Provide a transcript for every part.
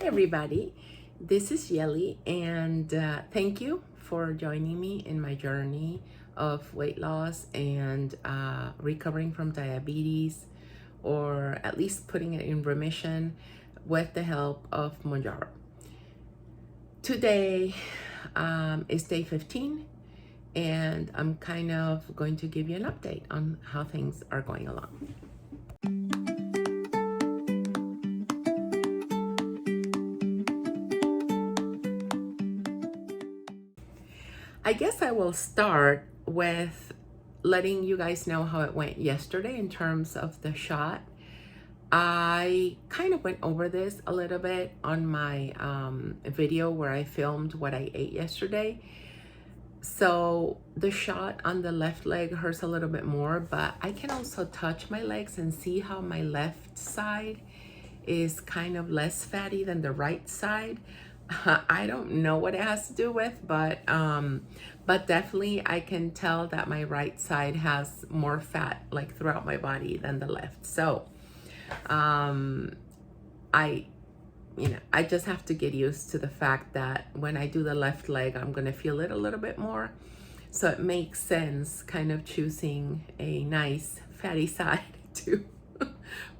everybody, this is Yeli, and thank you for joining me in my journey of weight loss and recovering from diabetes, or at least putting it in remission with the help of Mounjaro. Today is day 15, and I'm kind of going to give you an update on how things are going along. I guess I will start with letting you guys know how it went yesterday in terms of the shot. I kind of went over this a little bit on my video where I filmed what I ate yesterday. So the shot on the left leg hurts a little bit more, but I can also touch my legs and see how my left side is kind of less fatty than the right side. I don't know what it has to do with, but definitely I can tell that my right side has more fat like throughout my body than the left. So I just have to get used to the fact that when I do the left leg, I'm gonna feel it a little bit more. So it makes sense kind of choosing a nice fatty side to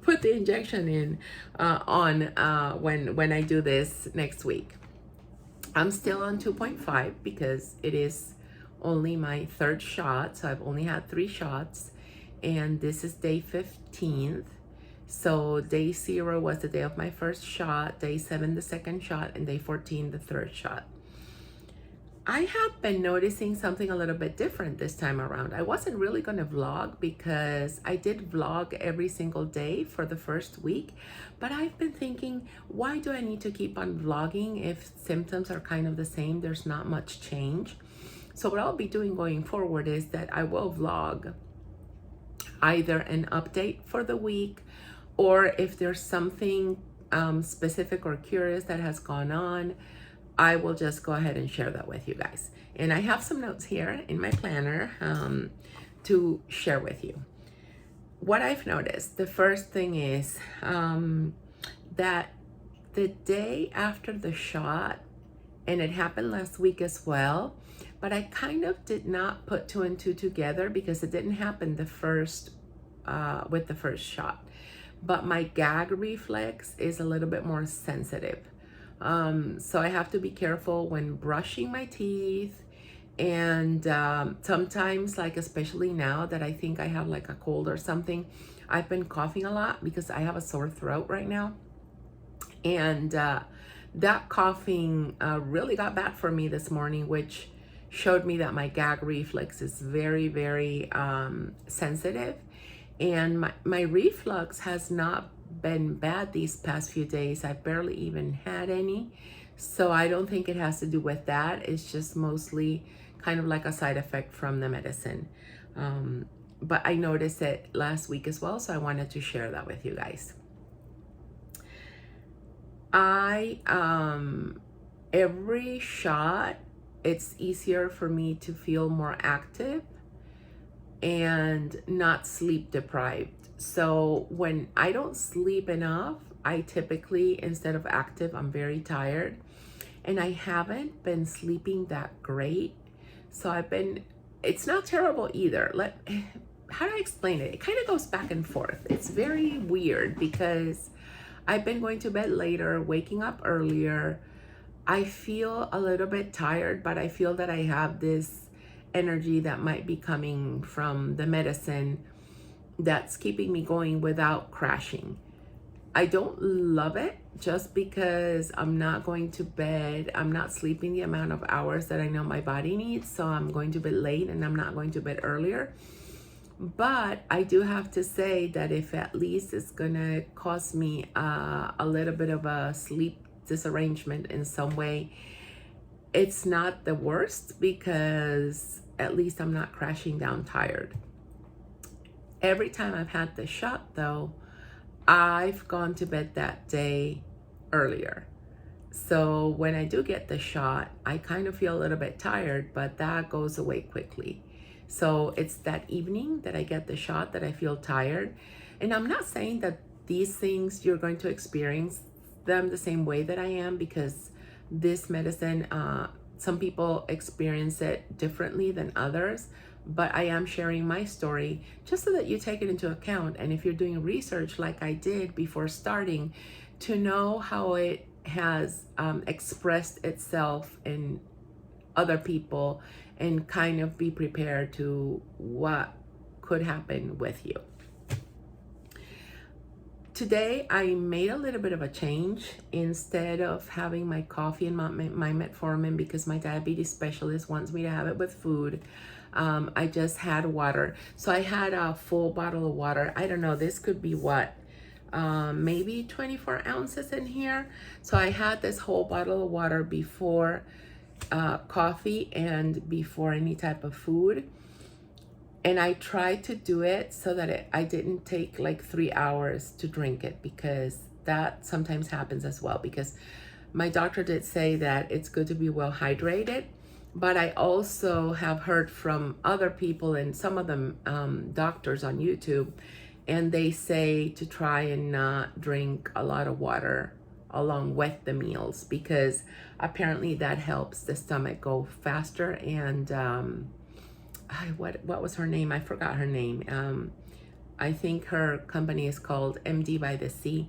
put the injection in when I do this next week. I'm still on 2.5 because it is only my third shot, so I've only had 3 shots, and this is day 15th. So day 0 was the day of my first shot, day 7 the second shot, and day 14 the third shot. I have been noticing something a little bit different this time around. I wasn't really going to vlog because I did vlog every single day for the first week, but I've been thinking, why do I need to keep on vlogging if symptoms are kind of the same? There's not much change. So what I'll be doing going forward is that I will vlog either an update for the week, or if there's something specific or curious that has gone on, I will just go ahead and share that with you guys. And I have some notes here in my planner to share with you. What I've noticed, the first thing is that the day after the shot, and it happened last week as well, but I kind of did not put 2 and 2 together because it didn't happen with the first shot. But my gag reflex is a little bit more sensitive. So I have to be careful when brushing my teeth, and sometimes, like especially now that I think I have like a cold or something, I've been coughing a lot because I have a sore throat right now, and that coughing really got bad for me this morning, which showed me that my gag reflex is very, very sensitive, and my reflux has not been bad these past few days. I've barely even had any, so I don't think it has to do with that. It's just mostly kind of like a side effect from the medicine, but I noticed it last week as well, so I wanted to share that with you guys. Every shot, it's easier for me to feel more active and not sleep deprived. So when I don't sleep enough, I typically, instead of active, I'm very tired, and I haven't been sleeping that great. So it's not terrible either. How do I explain it? It kind of goes back and forth. It's very weird because I've been going to bed later, waking up earlier. I feel a little bit tired, but I feel that I have this energy that might be coming from the medicine that's keeping me going without crashing. I don't love it just because I'm not going to bed. I'm not sleeping the amount of hours that I know my body needs. So I'm going to bed late and I'm not going to bed earlier. But I do have to say that if at least it's gonna cause me a little bit of a sleep disarrangement in some way, it's not the worst because at least I'm not crashing down tired. Every time I've had the shot though, I've gone to bed that day earlier. So when I do get the shot, I kind of feel a little bit tired, but that goes away quickly. So it's that evening that I get the shot that I feel tired. And I'm not saying that these things you're going to experience them the same way that I am, because this medicine, some people experience it differently than others, but I am sharing my story just so that you take it into account. And if you're doing research like I did before starting, to know how it has expressed itself in other people, and kind of be prepared to what could happen with you. Today, I made a little bit of a change. Instead of having my coffee and my metformin, because my diabetes specialist wants me to have it with food, I just had water. So I had a full bottle of water. I don't know, this could be what? Maybe 24 ounces in here. So I had this whole bottle of water before coffee and before any type of food. And I tried to do it so that I didn't take like 3 hours to drink it, because that sometimes happens as well. Because my doctor did say that it's good to be well hydrated, but I also have heard from other people, and some of them doctors on YouTube, and they say to try and not drink a lot of water along with the meals, because apparently that helps the stomach go faster. And what was her name? I forgot her name. I think her company is called MD by the Sea.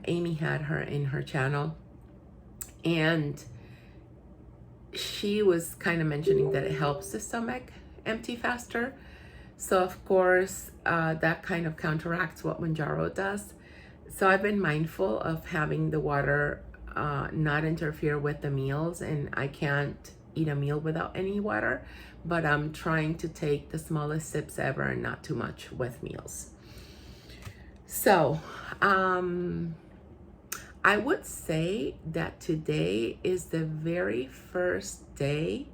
Amy had her in her channel, and she was kind of mentioning that it helps the stomach empty faster. So of course, that kind of counteracts what Mounjaro does. So I've been mindful of having the water not interfere with the meals, and I can't eat a meal without any water, but I'm trying to take the smallest sips ever and not too much with meals. So I would say that today is the very first day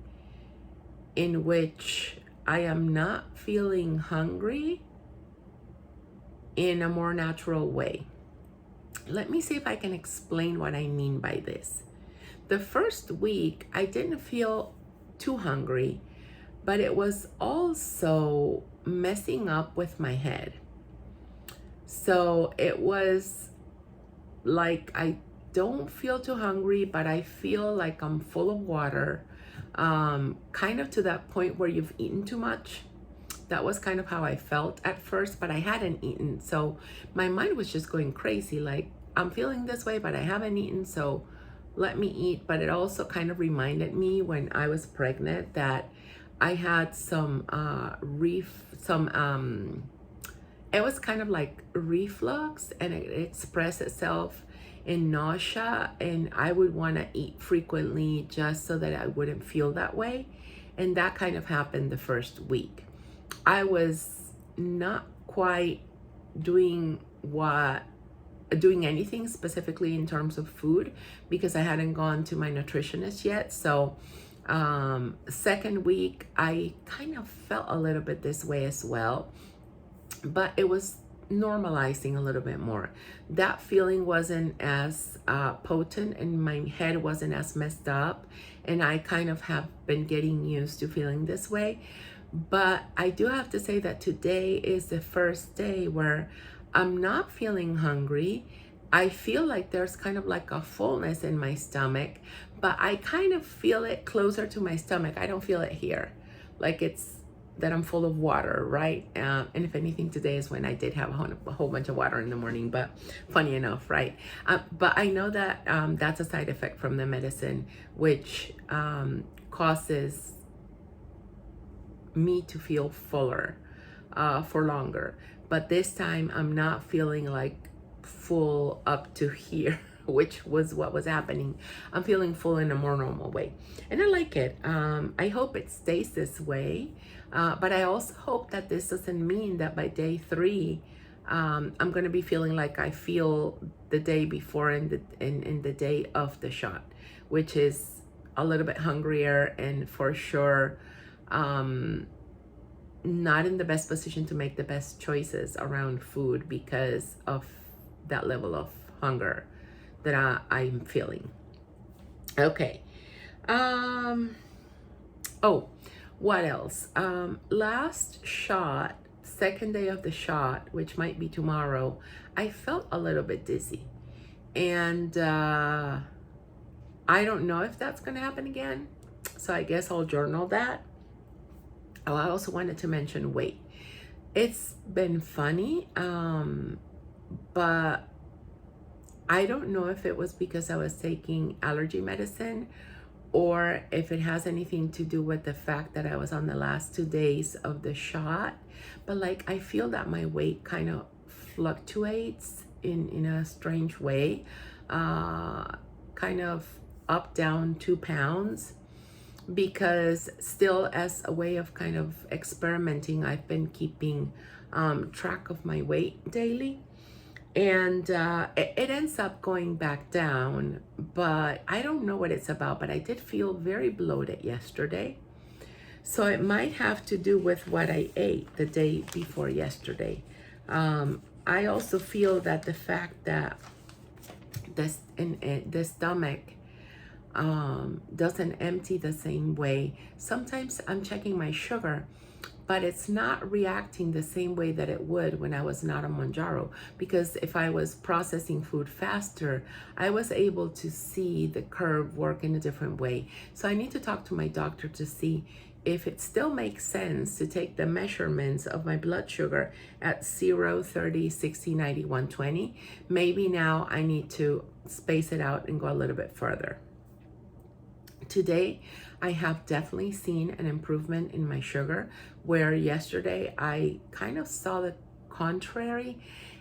in which I am not feeling hungry in a more natural way. Let me see if I can explain what I mean by this. The first week, I didn't feel too hungry, but it was also messing up with my head. So it was like I don't feel too hungry, but I feel like I'm full of water, kind of to that point where you've eaten too much. That was kind of how I felt at first, but I hadn't eaten. So my mind was just going crazy, like, I'm feeling this way, but I haven't eaten, so let me eat. But it also kind of reminded me when I was pregnant that I had some it was kind of like reflux, and it expressed itself in nausea, and I would want to eat frequently just so that I wouldn't feel that way. And that kind of happened the first week. I was not quite doing anything specifically in terms of food, because I hadn't gone to my nutritionist yet. So second week, I kind of felt a little bit this way as well, but it was normalizing a little bit more. That feeling wasn't as potent, and my head wasn't as messed up, and I kind of have been getting used to feeling this way. But I do have to say that today is the first day where I'm not feeling hungry. I feel like there's kind of like a fullness in my stomach, but I kind of feel it closer to my stomach. I don't feel it here, like it's that I'm full of water, right? And if anything, today is when I did have a whole bunch of water in the morning, but funny enough, right? But I know that that's a side effect from the medicine, which causes me to feel fuller for longer. But this time I'm not feeling like full up to here, which was what was happening. I'm feeling full in a more normal way, and I like it. I hope it stays this way, but I also hope that this doesn't mean that by day 3 I'm going to be feeling like I feel the day before in the day of the shot, which is a little bit hungrier, and for sure not in the best position to make the best choices around food because of that level of hunger that I'm feeling. Okay. Oh, what else? Last shot, second day of the shot, which might be tomorrow, I felt a little bit dizzy. And I don't know if that's going to happen again. So I guess I'll journal that. Oh, I also wanted to mention weight. It's been funny, but I don't know if it was because I was taking allergy medicine or if it has anything to do with the fact that I was on the last 2 days of the shot. But like, I feel that my weight kind of fluctuates in a strange way, kind of up, down 2 pounds, because still as a way of kind of experimenting, I've been keeping track of my weight daily. And it ends up going back down, but I don't know what it's about, but I did feel very bloated yesterday. So it might have to do with what I ate the day before yesterday. I also feel that the fact that the stomach doesn't empty the same way. Sometimes I'm checking my sugar, but it's not reacting the same way that it would when I was not on Mounjaro. Because if I was processing food faster, I was able to see the curve work in a different way. So I need to talk to my doctor to see if it still makes sense to take the measurements of my blood sugar at 0, 30, 60, 90, 120. Maybe now I need to space it out and go a little bit further. Today, I have definitely seen an improvement in my sugar, where yesterday I kind of saw the contrary.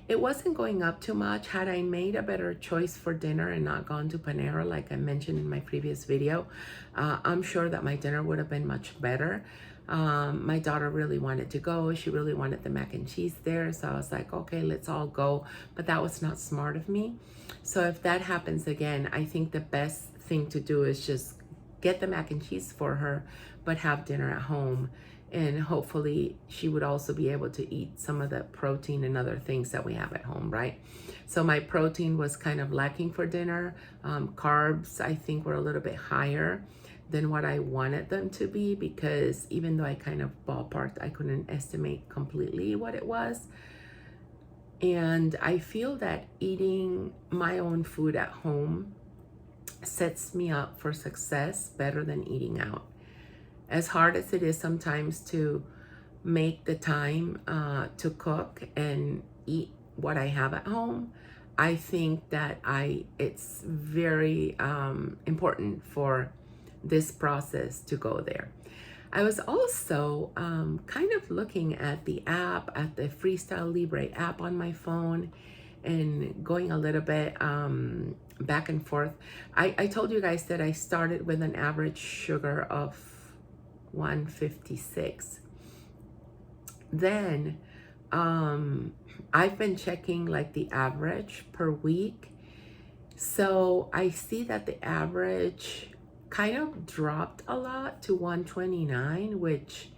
It wasn't going up too much. Had I made a better choice for dinner and not gone to Panera like I mentioned in my previous video, I'm sure that my dinner would have been much better. My daughter really wanted to go. She really wanted the mac and cheese there. So I was like, okay, let's all go. But that was not smart of me. So if that happens again, I think the best thing to do is just get the mac and cheese for her, but have dinner at home. And hopefully she would also be able to eat some of the protein and other things that we have at home, right? So my protein was kind of lacking for dinner. Carbs, I think, were a little bit higher than what I wanted them to be, because even though I kind of ballparked, I couldn't estimate completely what it was. And I feel that eating my own food at home sets me up for success better than eating out. As hard as it is sometimes to make the time to cook and eat what I have at home, I think that it's very important for this process to go there. I was also kind of looking at the app, at the Freestyle Libre app on my phone, and going a little bit back and forth. I told you guys that I started with an average sugar of 156. Then I've been checking like the average per week. So I see that the average kind of dropped a lot to 129, which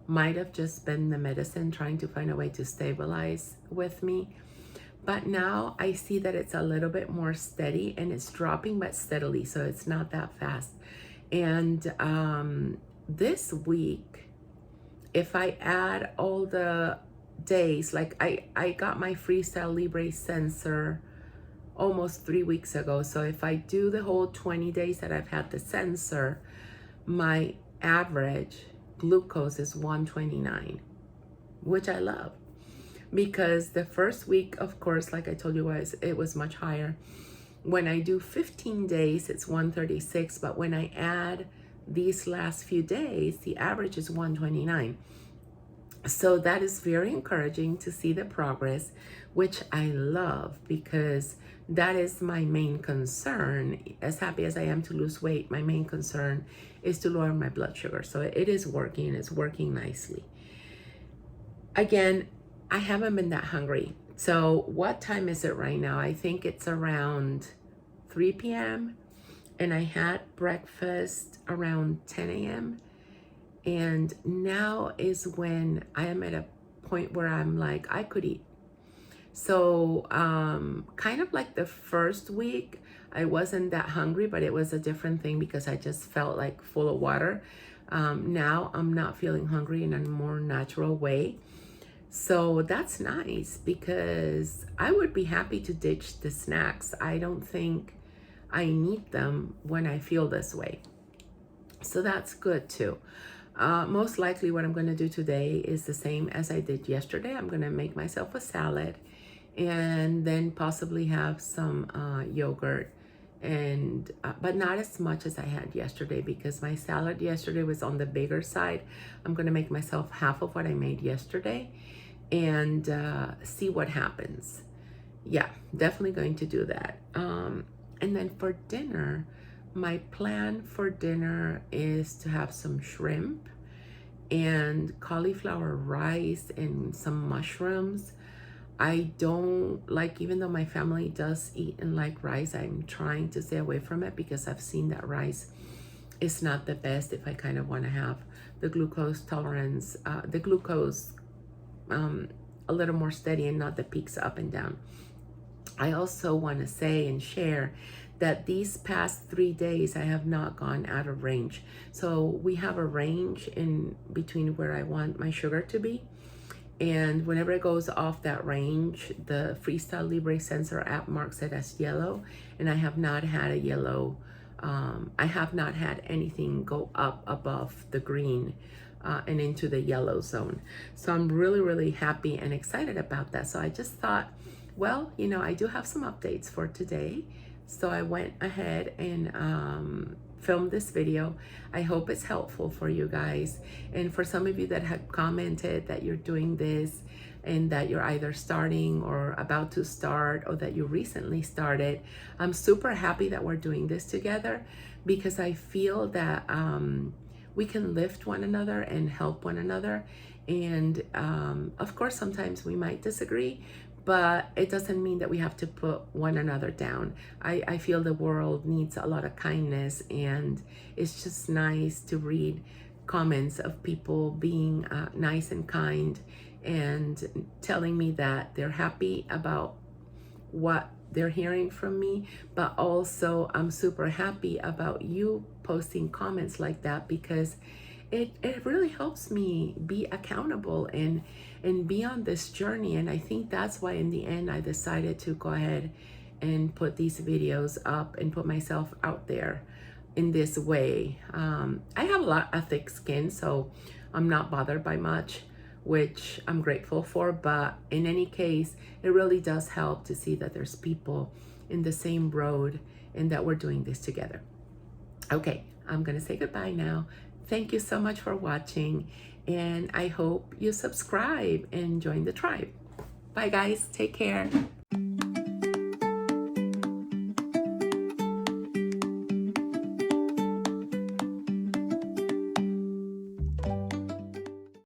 might have just been the medicine trying to find a way to stabilize with me. But now I see that it's a little bit more steady, and it's dropping but steadily, so it's not that fast. And this week, if I add all the days, like I got my Freestyle Libre sensor almost 3 weeks ago. So if I do the whole 20 days that I've had the sensor, my average glucose is 129, which I love. Because the first week, of course, like I told you guys, it was much higher. When I do 15 days, it's 136. But when I add these last few days, the average is 129. So that is very encouraging to see the progress, which I love, because that is my main concern. As happy as I am to lose weight, my main concern is to lower my blood sugar. So it is working. It's working nicely. Again, I haven't been that hungry. So what time is it right now? I think it's around 3 p.m. And I had breakfast around 10 a.m. And now is when I am at a point where I'm like, I could eat. So kind of like the first week, I wasn't that hungry, but it was a different thing because I just felt like full of water. Now I'm not feeling hungry in a more natural way. So that's nice because I would be happy to ditch the snacks. I don't think I need them when I feel this way. So that's good too. Most likely what I'm going to do today is the same as I did yesterday. I'm going to make myself a salad and then possibly have some yogurt, and but not as much as I had yesterday, because my salad yesterday was on the bigger side. I'm going to make myself half of what I made yesterday and see what happens. Yeah, definitely going to do that. And then for dinner, my plan for dinner is to have some shrimp and cauliflower rice and some mushrooms. I don't like, even though my family does eat and like rice, I'm trying to stay away from it because I've seen that rice is not the best if I kind of want to have the glucose tolerance, the glucose a little more steady and not the peaks up and down. I also want to say and share that these past 3 days I have not gone out of range. So we have a range in between where I want my sugar to be. And whenever it goes off that range, the Freestyle Libre sensor app marks it as yellow. And I have not had a yellow, I have not had anything go up above the green and into the yellow zone. So I'm really, really happy and excited about that. So I just thought, well, you know, I do have some updates for today. So I went ahead and filmed this video. I hope it's helpful for you guys. And for some of you that have commented that you're doing this and that you're either starting or about to start, or that you recently started, I'm super happy that we're doing this together, because I feel that we can lift one another and help one another. And of course, sometimes we might disagree, but it doesn't mean that we have to put one another down. I feel the world needs a lot of kindness, and it's just nice to read comments of people being nice and kind and telling me that they're happy about what they're hearing from me. But also I'm super happy about you posting comments like that, because it really helps me be accountable and be on this journey. And I think that's why in the end I decided to go ahead and put these videos up and put myself out there in this way. I have a lot of thick skin, so I'm not bothered by much, which I'm grateful for. But in any case, it really does help to see that there's people in the same road and that we're doing this together. Okay, I'm gonna say goodbye now. Thank you so much for watching, and I hope you subscribe and join the tribe. Bye guys, take care.